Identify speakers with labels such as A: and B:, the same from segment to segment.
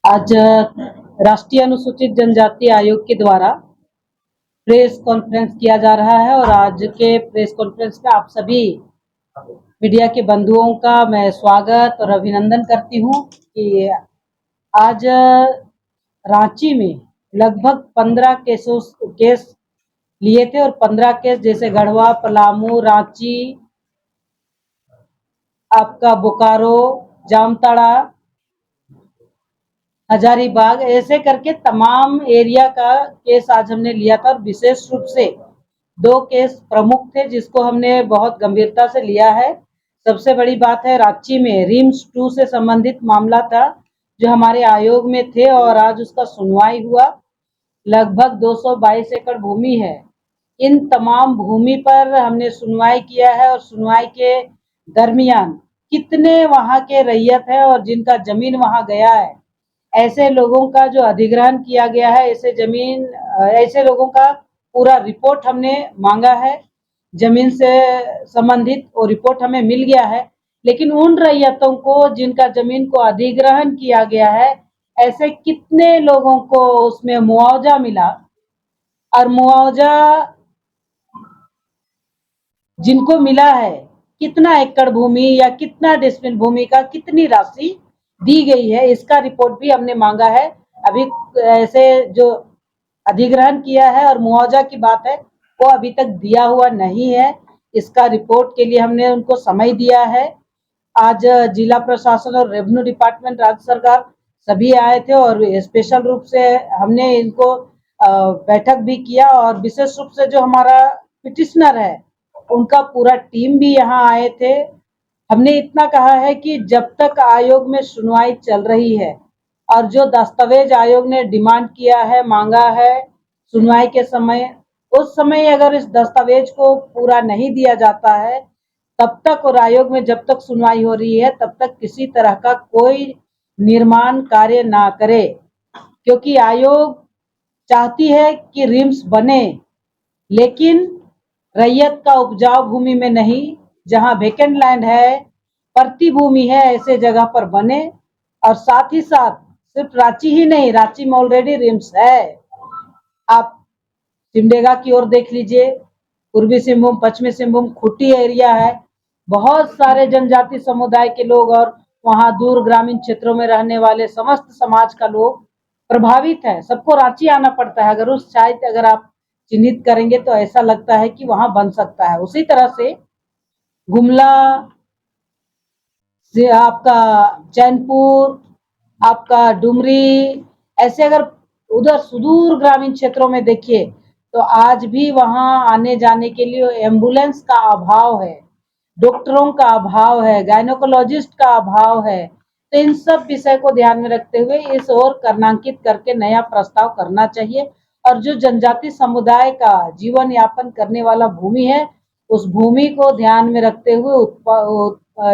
A: आज राष्ट्रीय अनुसूचित जनजाति आयोग के द्वारा प्रेस कॉन्फ्रेंस किया जा रहा है और आज के प्रेस कॉन्फ्रेंस में आप सभी मीडिया के बंधुओं का मैं स्वागत और अभिनंदन करती हूं कि आज रांची में लगभग 15 केस लिए थे और 15 केस जैसे गढ़वा, पलामू, रांची, आपका बोकारो, जामताड़ा, हजारीबाग, ऐसे करके तमाम एरिया का केस आज हमने लिया था और विशेष रूप से 2 केस प्रमुख थे जिसको हमने बहुत गंभीरता से लिया है। सबसे बड़ी बात है, रांची में रिम्स 2 से संबंधित मामला था जो हमारे आयोग में थे और आज उसका सुनवाई हुआ। लगभग 222 एकड़ भूमि है। इन तमाम भूमि पर हमने सुनवाई किया है और सुनवाई के दरमियान कितने वहां के रैयत है और जिनका जमीन वहां गया है, ऐसे लोगों का जो अधिग्रहण किया गया है, ऐसे लोगों का पूरा रिपोर्ट हमने मांगा है। जमीन से संबंधित वो रिपोर्ट हमें मिल गया है, लेकिन उन रैयतों को जिनका जमीन को अधिग्रहण किया गया है, ऐसे कितने लोगों को उसमें मुआवजा मिला और मुआवजा जिनको मिला है, कितना एकड़ भूमि या कितना डिसमिल भूमि का कितनी राशि दी गई है, इसका रिपोर्ट भी हमने मांगा है। अभी ऐसे जो अधिग्रहण किया है और मुआवजा की बात है वो अभी तक दिया हुआ नहीं है। इसका रिपोर्ट के लिए हमने उनको समय दिया है। आज जिला प्रशासन और रेवेन्यू डिपार्टमेंट, राज्य सरकार सभी आए थे और स्पेशल रूप से हमने इनको बैठक भी किया और विशेष रूप से जो हमारा पिटिशनर है उनका पूरा टीम भी यहाँ आए थे। हमने इतना कहा है कि जब तक आयोग में सुनवाई चल रही है और जो दस्तावेज आयोग ने डिमांड किया है, मांगा है सुनवाई के समय, उस समय अगर इस दस्तावेज को पूरा नहीं दिया जाता है, तब तक और आयोग में जब तक सुनवाई हो रही है तब तक किसी तरह का कोई निर्माण कार्य ना करे, क्योंकि आयोग चाहती है कि रिम्स बने, लेकिन रैयत का उपजाऊ भूमि में नहीं, जहां वेकेंट लैंड है, परती भूमि है, ऐसे जगह पर बने। और साथ ही साथ सिर्फ रांची ही नहीं, रांची में ऑलरेडी रिम्स है। आप सिमडेगा की ओर देख लीजिए, पूर्वी सिंहभूम, पश्चिमी सिंहभूम, खूंटी एरिया है, बहुत सारे जनजाति समुदाय के लोग और वहां दूर ग्रामीण क्षेत्रों में रहने वाले समस्त समाज का लोग प्रभावित है। सबको रांची आना पड़ता है। अगर उस साइट अगर आप चिन्हित करेंगे तो ऐसा लगता है कि वहां बन सकता है। उसी तरह से गुमला से आपका चैनपुर, आपका डुमरी, ऐसे अगर उधर सुदूर ग्रामीण क्षेत्रों में देखिए तो आज भी वहां आने जाने के लिए एम्बुलेंस का अभाव है, डॉक्टरों का अभाव है, गायनोकोलॉजिस्ट का अभाव है। तो इन सब विषय को ध्यान में रखते हुए इस ओर कर्णांकित करके नया प्रस्ताव करना चाहिए और जो जनजाति समुदाय का जीवन यापन करने वाला भूमि है, उस भूमि को ध्यान में रखते हुए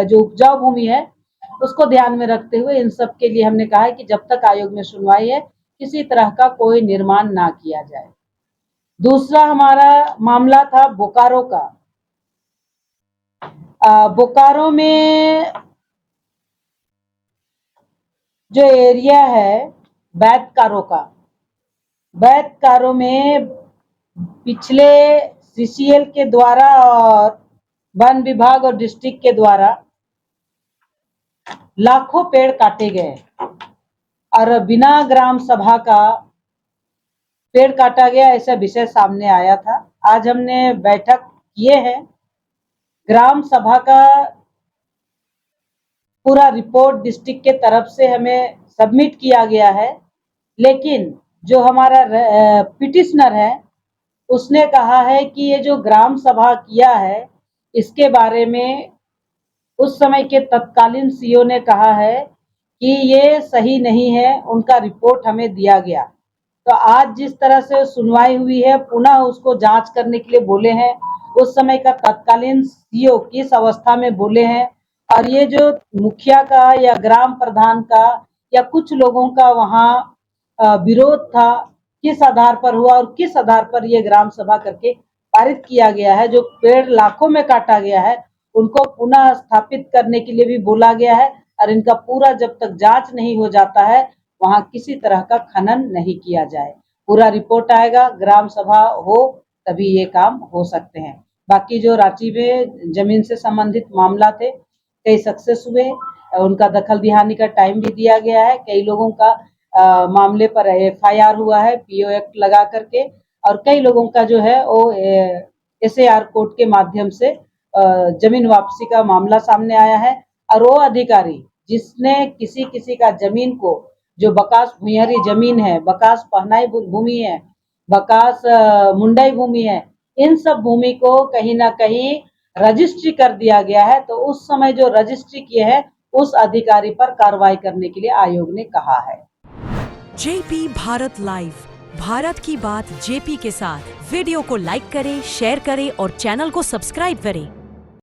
A: जो उपजाऊ भूमि है उसको ध्यान में रखते हुए इन सब के लिए हमने कहा है कि जब तक आयोग में सुनवाई है किसी तरह का कोई निर्माण ना किया जाए। दूसरा हमारा मामला था बोकारो का। बोकारो में जो एरिया है बैतकारो का, बैतकारो में पिछले सीसीएल के द्वारा और वन विभाग और डिस्ट्रिक्ट के द्वारा लाखों पेड़ काटे गए और बिना ग्राम सभा का पेड़ काटा गया, ऐसा विषय सामने आया था। आज हमने बैठक किए हैं। ग्राम सभा का पूरा रिपोर्ट डिस्ट्रिक्ट के तरफ से हमें सबमिट किया गया है, लेकिन जो हमारा पिटिशनर है उसने कहा है कि ये जो ग्राम सभा किया है इसके बारे में उस समय के तत्कालीन सीओ ने कहा है कि ये सही नहीं है, उनका रिपोर्ट हमें दिया गया। तो आज जिस तरह से सुनवाई हुई है, पुनः उसको जांच करने के लिए बोले हैं। उस समय का तत्कालीन सीओ किस अवस्था में बोले हैं और ये जो मुखिया का या ग्राम प्रधान का या कुछ लोगों का वहाँ विरोध था, किस आधार पर हुआ और किस आधार पर ये ग्राम सभा करके पारित किया गया है। जो पेड़ लाखों में काटा गया है उनको पुनः स्थापित करने के लिए भी बोला गया है और इनका पूरा जब तक जांच नहीं हो जाता है वहां किसी तरह का खनन नहीं किया जाए। पूरा रिपोर्ट आएगा, ग्राम सभा हो तभी ये काम हो सकते हैं। बाकी जो रांची में जमीन से संबंधित मामला थे, कई सक्सेस हुए, उनका दखल दिहानी का टाइम भी दिया गया है। कई लोगों का मामले पर FIR हुआ है PO एक्ट लगा करके, और कई लोगों का जो है वो SAR कोर्ट के माध्यम से जमीन वापसी का मामला सामने आया है। और वो अधिकारी जिसने किसी किसी का जमीन को, जो बकास भूयरी जमीन है, बकास पहनाई भूमि है, बकास मुंडाई भूमि है, इन सब भूमि को कहीं ना कहीं रजिस्ट्री कर दिया गया है। तो उस समय जो रजिस्ट्री किए है, उस अधिकारी पर कार्रवाई करने के लिए आयोग ने कहा है।
B: JP भारत लाइव, भारत की बात JP के साथ। वीडियो को लाइक करें, शेयर करें और चैनल को सब्सक्राइब करें।